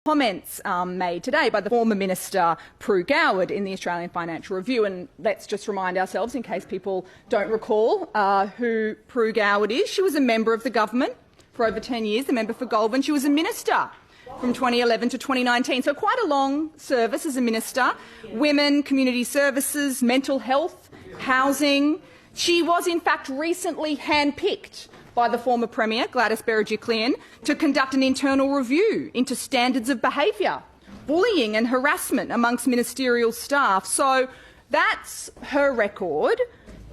comments made today by the former Minister Prue Goward in the Australian Financial Review. And let's just remind ourselves, in case people don't recall who Prue Goward is. She was a member of the government for over 10 years, the member for Goulburn. She was a minister from 2011 to 2019, so quite a long service as a minister. Women, community services, mental health, housing. She was in fact recently handpicked by the former Premier, Gladys Berejiklian, to conduct an internal review into standards of behaviour, bullying and harassment amongst ministerial staff. So that's her record.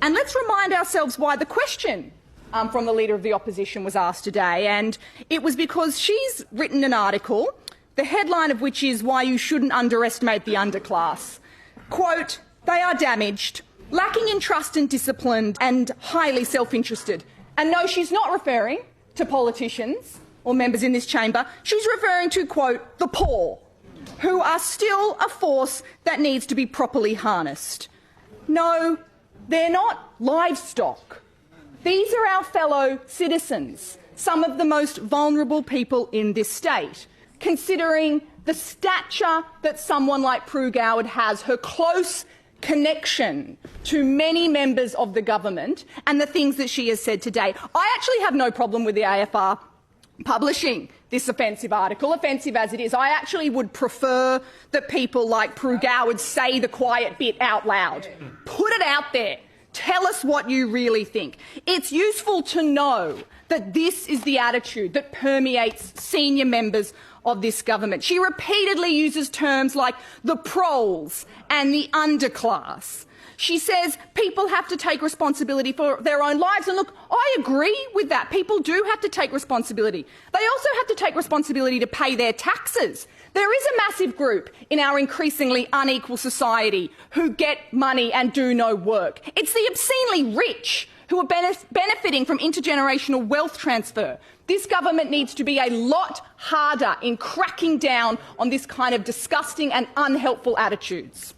And let's remind ourselves why the question from the Leader of the Opposition was asked today. And it was because she's written an article, the headline of which is "Why You Shouldn't Underestimate the Underclass." Quote, "They are damaged, lacking in trust and discipline, and highly self-interested." And no, she's not referring to politicians or members in this chamber. She's referring to, quote, "the poor, who are still a force that needs to be properly harnessed." No, they're not livestock. These are our fellow citizens, some of the most vulnerable people in this state. Considering the stature that someone like Prue Goward has, her close connection to many members of the government, and the things that she has said today, I actually have no problem with the AFR publishing this offensive article, offensive as it is. I actually would prefer that people like Prue Goward say the quiet bit out loud. Put it out there. Tell us what you really think. It's useful to know that this is the attitude that permeates senior members of this government. She repeatedly uses terms like the proles and the underclass. She says people have to take responsibility for their own lives. And look, I agree with that. People do have to take responsibility. They also have to take responsibility to pay their taxes. There is a massive group in our increasingly unequal society who get money and do no work. It's the obscenely rich who are benefiting from intergenerational wealth transfer. This government needs to be a lot harder in cracking down on this kind of disgusting and unhelpful attitudes.